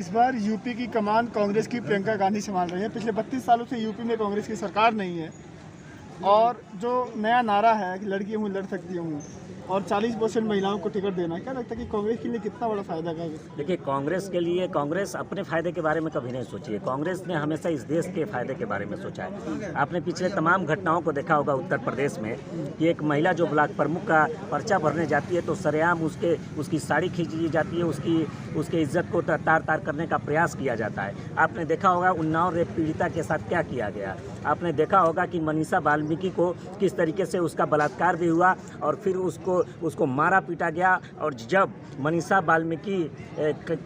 इस बार यूपी की कमान कांग्रेस की प्रियंका गांधी संभाल रही है। पिछले 32 सालों से यूपी में कांग्रेस की सरकार नहीं है और जो नया नारा है कि लड़की हूँ लड़ सकती हूँ और 40% महिलाओं को टिकट देना, क्या लगता है कि कांग्रेस के लिए कितना बड़ा फायदा है? देखिए, कांग्रेस के लिए कांग्रेस अपने फायदे के बारे में कभी नहीं सोची है। कांग्रेस ने हमेशा इस देश के फायदे के बारे में सोचा है। आपने पिछले तमाम घटनाओं को देखा होगा उत्तर प्रदेश में कि एक महिला जो ब्लॉक प्रमुख का पर्चा भरने जाती है तो सरेआम उसकी साड़ी खींच ली जाती है, उसके इज्जत को तार तार करने का प्रयास किया जाता है। आपने देखा होगा उन्नाव रेप पीड़िता के साथ क्या किया गया। आपने देखा होगा कि मनीषा वाल्मीकि को किस तरीके से उसका बलात्कार भी हुआ और फिर उसको मारा पीटा गया। और जब मनीषा वाल्मीकि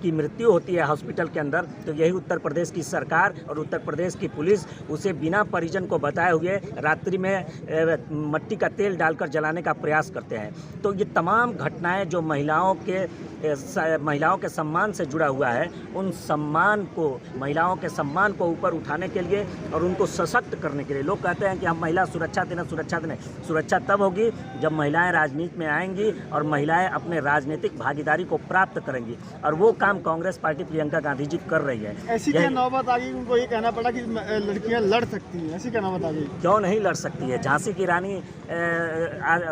की मृत्यु होती है हॉस्पिटल के अंदर, तो यही उत्तर प्रदेश की सरकार और उत्तर प्रदेश की पुलिस उसे बिना परिजन को बताए हुए रात्रि में मट्टी का तेल डालकर जलाने का प्रयास करते हैं। तो ये तमाम घटनाएं जो महिलाओं के सम्मान से जुड़ा हुआ है, उन सम्मान को, महिलाओं के सम्मान को ऊपर उठाने के लिए और उनको सशक्त करने के लिए लोग कहते हैं कि हम महिला सुरक्षा देना। सुरक्षा तब होगी जब महिलाएं राजनीति में आएंगी और महिलाएं अपने राजनीतिक भागीदारी को प्राप्त करेंगी, और वो काम कांग्रेस पार्टी प्रियंका गांधी जी कर रही है। ऐसी क्या नौबत आ गई, उनको ये कहना पड़ा कि लड़कियां लड़ सकती हैं? ऐसी क्या नौबत आ गई? क्यों नहीं लड़ सकती है? झांसी की रानी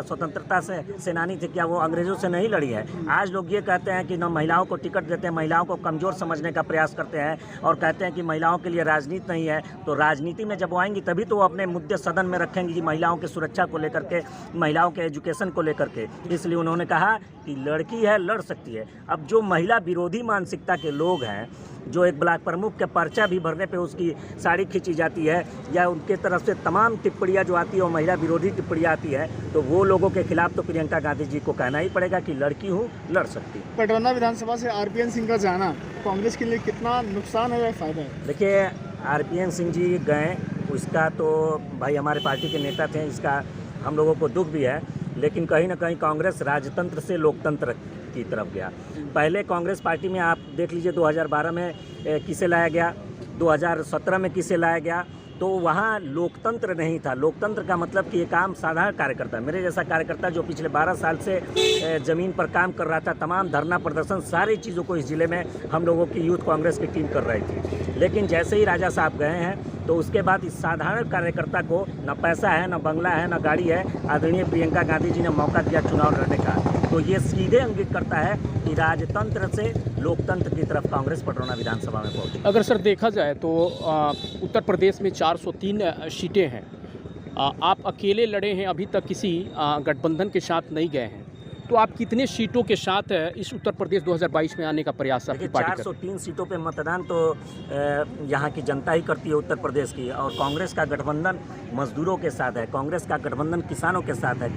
स्वतंत्रता से सेनानी थी, क्या वो अंग्रेजों से नहीं लड़ी है? आज लोग ये कहते हैं कि न महिलाओं को टिकट देते हैं, महिलाओं को कमज़ोर समझने का प्रयास करते हैं और कहते हैं कि महिलाओं के लिए राजनीति नहीं है। तो राजनीति में जब वो आएंगी तभी तो वो अपने मुद्दे सदन में रखेंगी कि महिलाओं की सुरक्षा को लेकर के, महिलाओं के एजुकेशन को लेकर के। इसलिए उन्होंने कहा कि लड़की है लड़ सकती है। अब जो महिला विरोधी मानसिकता के लोग हैं, जो एक ब्लॉक प्रमुख के पर्चा भी भरने पे उसकी साड़ी खींची जाती है या उनके तरफ से तमाम टिप्पणियां जो आती है वो महिला विरोधी टिप्पणियां आती है, तो वो लोगों के खिलाफ तो प्रियंका गांधी जी को कहना ही पड़ेगा कि लड़की हूँ लड़ सकती है। पटरौना विधानसभा से आरपीएन सिंह का जाना कांग्रेस के लिए कितना नुकसान है या फायदा है? देखिए, आरपीएन सिंह जी गए, उसका तो भाई हमारे पार्टी के नेता थे, इसका हम लोगों को दुख भी है, लेकिन कहीं ना कहीं कांग्रेस राजतंत्र से लोकतंत्र की तरफ गया। पहले कांग्रेस पार्टी में आप देख लीजिए 2012 में किसे लाया गया, 2017 में किसे लाया गया, तो वहाँ लोकतंत्र नहीं था। लोकतंत्र का मतलब कि एक आम साधारण कार्यकर्ता, मेरे जैसा कार्यकर्ता जो पिछले 12 साल से ज़मीन पर काम कर रहा था, तमाम धरना प्रदर्शन सारी चीज़ों को इस ज़िले में हम लोगों की यूथ कांग्रेस की टीम कर रही थी। लेकिन जैसे ही राजा साहब गए हैं तो उसके बाद इस साधारण कार्यकर्ता को न पैसा है, न बंगला है, न गाड़ी है, आदरणीय प्रियंका गांधी जी ने मौका दिया चुनाव लड़ने का। तो ये सीधे अंकित करता है कि राजतंत्र से लोकतंत्र की तरफ कांग्रेस पटरौना विधानसभा में पहुंची। अगर सर देखा जाए तो उत्तर प्रदेश में 403 सीटें हैं। आप अकेले लड़े हैं, अभी तक किसी गठबंधन के साथ नहीं गए हैं, तो आप कितने सीटों के साथ इस उत्तर प्रदेश 2022 में आने का प्रयास आपकी पार्टी कर? 403 सीटों पे मतदान तो यहाँ की जनता ही करती है उत्तर प्रदेश की, और कांग्रेस का गठबंधन मजदूरों के साथ है, कांग्रेस का गठबंधन किसानों के साथ है,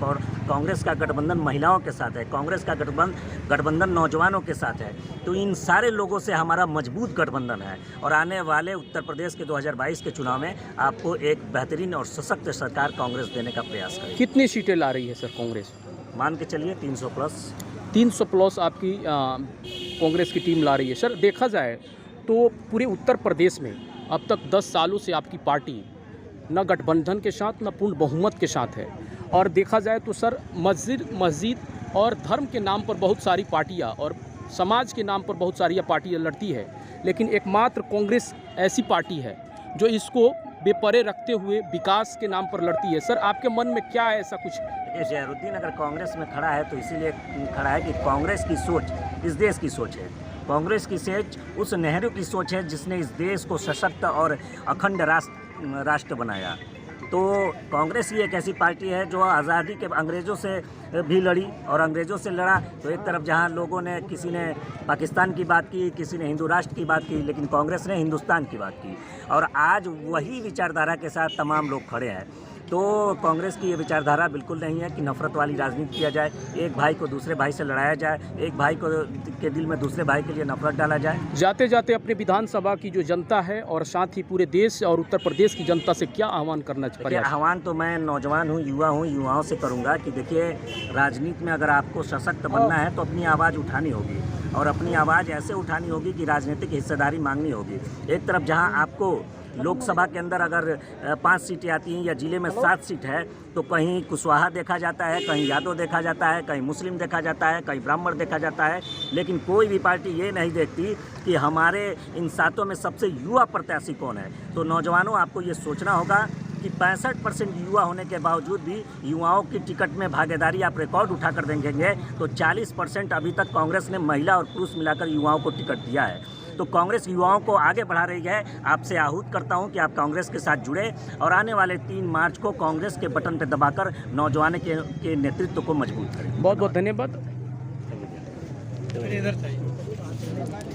कांग्रेस का गठबंधन महिलाओं के साथ है, कांग्रेस का गठबंधन नौजवानों के साथ है। तो इन सारे लोगों से हमारा मजबूत गठबंधन है और आने वाले उत्तर प्रदेश के 2022 के चुनाव में आपको एक बेहतरीन और सशक्त सरकार कांग्रेस देने का प्रयास करेगी। कितनी सीटें ला रही है सर कांग्रेस? मान के चलिए 300 प्लस। 300 प्लस आपकी कांग्रेस की टीम ला रही है। सर देखा जाए तो पूरे उत्तर प्रदेश में अब तक 10 सालों से आपकी पार्टी न गठबंधन के साथ न पूर्ण बहुमत के साथ है, और देखा जाए तो सर मस्जिद और धर्म के नाम पर बहुत सारी पार्टियां और समाज के नाम पर बहुत सारी पार्टियां लड़ती है, लेकिन एकमात्र कांग्रेस ऐसी पार्टी है जो इसको बेपरे रखते हुए विकास के नाम पर लड़ती है। सर आपके मन में क्या है ऐसा कुछ? जहरुद्दीन अगर कांग्रेस में खड़ा है तो इसीलिए खड़ा है कि कांग्रेस की सोच इस देश की सोच है। कांग्रेस की सोच उस नेहरू की सोच है जिसने इस देश को सशक्त और अखंड राष्ट्र बनाया। तो कांग्रेस ही एक ऐसी पार्टी है जो आज़ादी के अंग्रेज़ों से भी लड़ी, और अंग्रेज़ों से लड़ा तो एक तरफ जहां लोगों ने, किसी ने पाकिस्तान की बात की, किसी ने हिंदू राष्ट्र की बात की, लेकिन कांग्रेस ने हिंदुस्तान की बात की, और आज वही विचारधारा के साथ तमाम लोग खड़े हैं। तो कांग्रेस की ये विचारधारा बिल्कुल नहीं है कि नफरत वाली राजनीति किया जाए, एक भाई को दूसरे भाई से लड़ाया जाए, एक भाई के दिल में दूसरे भाई के लिए नफरत डाला जाए। जाते जाते अपने विधानसभा की जो जनता है और साथ ही पूरे देश और उत्तर प्रदेश की जनता से क्या आह्वान करना चाहिए? आह्वान तो मैं नौजवान हूँ, युवाओं से करूँगा कि देखिए, राजनीति में अगर आपको सशक्त बनना है तो अपनी आवाज़ उठानी होगी, और अपनी आवाज़ ऐसे उठानी होगी कि राजनीतिक हिस्सेदारी मांगनी होगी। एक तरफ जहाँ आपको लोकसभा के अंदर अगर 5 सीटें आती हैं या जिले में 7 सीट है तो कहीं कुशवाहा देखा जाता है, कहीं यादव देखा जाता है, कहीं मुस्लिम देखा जाता है, कहीं ब्राह्मण देखा जाता है, लेकिन कोई भी पार्टी ये नहीं देखती कि हमारे इन 7 में सबसे युवा प्रत्याशी कौन है। तो नौजवानों, आपको ये सोचना होगा कि 65% युवा होने के बावजूद भी युवाओं की टिकट में भागीदारी आप रिकॉर्ड उठाकर देखेंगे तो 40% अभी तक कांग्रेस ने महिला और पुरुष मिलाकर युवाओं को टिकट दिया है। तो कांग्रेस युवाओं को आगे बढ़ा रही है। आपसे आहूत करता हूं कि आप कांग्रेस के साथ जुड़े और आने वाले 3 मार्च को कांग्रेस के बटन पर दबाकर नौजवानों के नेतृत्व को मजबूत करें। बहुत बहुत धन्यवाद। इधर चाहिए।